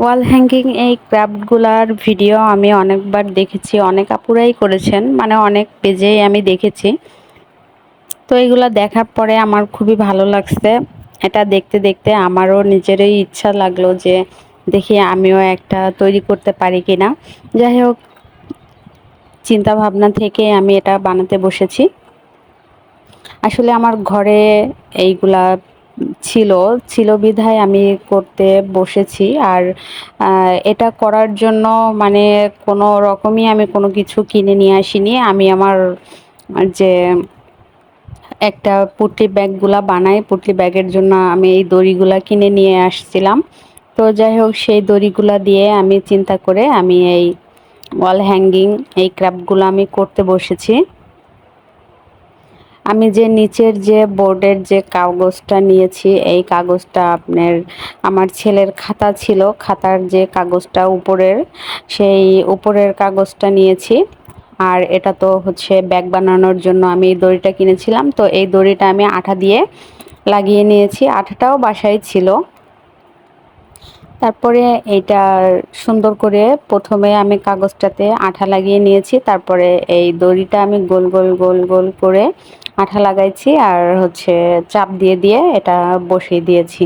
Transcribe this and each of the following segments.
Wall hanging এই ক্রাফটগুলার video আমি অনেকবার দেখেছি, অনেক আপুরাই করেছেন, মানে অনেক পেজেই আমি দেখেছি। তো এগুলা দেখার পরে আমার খুবই ভালো লাগছে। এটা দেখতে দেখতে আমারও নিজেরই ইচ্ছা লাগলো যে দেখি আমিও একটা তৈরি করতে পারি কিনা। যাই হোক, চিন্তা ভাবনা থেকে আমি এটা বানাতে বসেছি। আসলে আমার ঘরে এইগুলা ছিল ছিল বিধায় আমি করতে বসেছি। আর এটা করার জন্য মানে কোনো রকমই আমি কোনো কিছু কিনে নিয়ে আসিনি। আমি আমার যে একটা পুটলি ব্যাগগুলা বানাই, পুটলি ব্যাগের জন্য আমি এই দড়িগুলা কিনে নিয়ে আসছিলাম। তো যাই হোক, সেই দড়িগুলা দিয়ে আমি চিন্তা করে আমি এই ওয়াল হ্যাঙ্গিং এই ক্রাফটগুলো আমি করতে বসেছি। আমি যে নিচের যে বোর্ডের যে কাগজটা নিয়েছি, এই কাগজটা আপনার আমার ছেলের খাতা ছিল, খাতার যে কাগজটা উপরের, সেই উপরের কাগজটা নিয়েছি। আর এটা তো হচ্ছে ব্যাগ বানানোর জন্য আমি এই দড়িটা কিনেছিলাম। তো এই দড়িটা আমি আঠা দিয়ে লাগিয়ে নিয়েছি, আঠাটাও বাসায় ছিল। তারপরে এটা সুন্দর করে প্রথমে আমি কাগজটাতে আঠা লাগিয়ে নিয়েছি, তারপরে এই দড়িটা আমি গোল গোল গোল গোল করে আঠা লাগাইছি আর হচ্ছে চাপ দিয়ে দিয়ে এটা বসিয়ে দিয়েছি।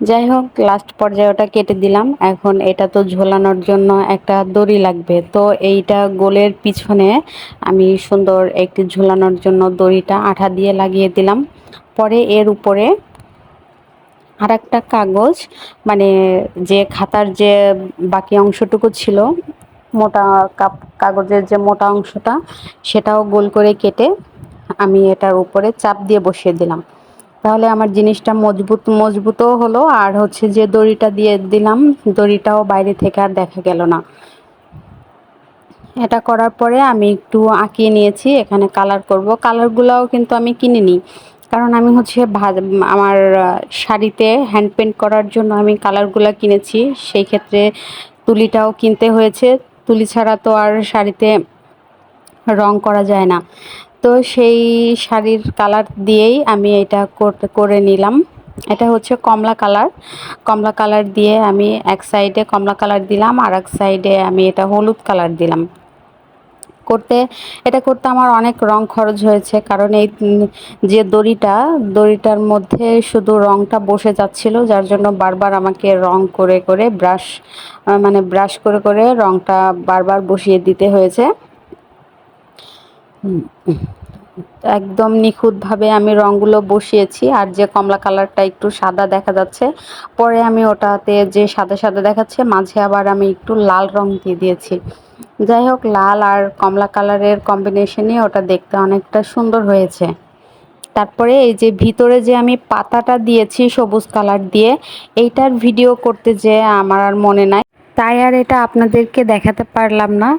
যাই হোক, লাস্ট পর্যায়ে ওটা কেটে দিলাম। এখন এটা তো ঝোলানোর জন্য একটা দড়ি লাগবে, তো এইটা গোলের পিছনে আমি সুন্দর একটি ঝোলানোর জন্য দড়িটা আঠা দিয়ে লাগিয়ে দিলাম। পরে এর উপরে আর একটা কাগজ, মানে যে খাতার যে বাকি অংশটুকু ছিল, মোটা কাগজের যে মোটা অংশটা, সেটাও গোল করে কেটে আমি এটার উপরে চাপ দিয়ে বসিয়ে দিলাম। তাহলে আমার জিনিসটা মজবুতও হলো, আর হচ্ছে যে দড়িটা দিয়ে দিলাম, দড়িটাও বাইরে থেকে আর দেখা গেল না। এটা করার পরে আমি একটু আঁকিয়ে নিয়েছি, এখানে কালার করব। কালারগুলোও কিন্তু আমি কিনে নিই, কারণ আমি হচ্ছে আমার শাড়িতে হ্যান্ড পেন্ট করার জন্য আমি কালারগুলো কিনেছি। সেই ক্ষেত্রে তুলিটাও কিনতে হয়েছে, তুলি ছাড়া তো আর শাড়িতে রং করা যায় না। তো সেই শাড়ির কালার দিয়েই আমি এটা করে নিলাম। এটা হচ্ছে কমলা কালার, কমলা কালার দিয়ে আমি এক সাইডে কমলা কালার দিলাম, আর এক সাইডে আমি এটা হলুদ কালার দিলাম। এটা করতে আমার অনেক রং খরচ হয়েছে, কারণ এই যে দড়িটার মধ্যে শুধু রংটা বসে যাচ্ছিল, যার জন্য বারবার আমাকে রং করে করে ব্রাশ করে করে রংটা বারবার বসিয়ে দিতে হয়েছে। একদম নিখুঁতভাবে আমি রঙগুলো বসিয়েছি। আর যে কমলা কালারটা একটু সাদা দেখা যাচ্ছে, পরে আমি ওটাতে যে সাদা সাদা দেখাচ্ছে, মাঝে আবার আমি একটু লাল রং দিয়ে দিয়েছি। যাই হোক, লাল আর কমলা কালারের কম্বিনেশনে ওটা দেখতে অনেকটা সুন্দর হয়েছে। তারপরে এই যে ভিতরে যে আমি পাতাটা দিয়েছি সবুজ কালার দিয়ে, এইটার ভিডিও করতে যে আমার আর মনে নাই, তাই আর এটা আপনাদেরকে দেখাতে পারলাম না।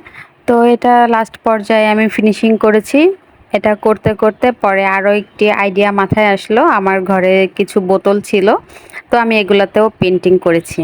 তো এটা লাস্ট পর্যায়ে আমি ফিনিশিং করেছি। এটা করতে করতে পরে আরও একটি আইডিয়া মাথায় আসলো, আমার ঘরে কিছু বোতল ছিল, তো আমি এগুলাতেও পেন্টিং করেছি।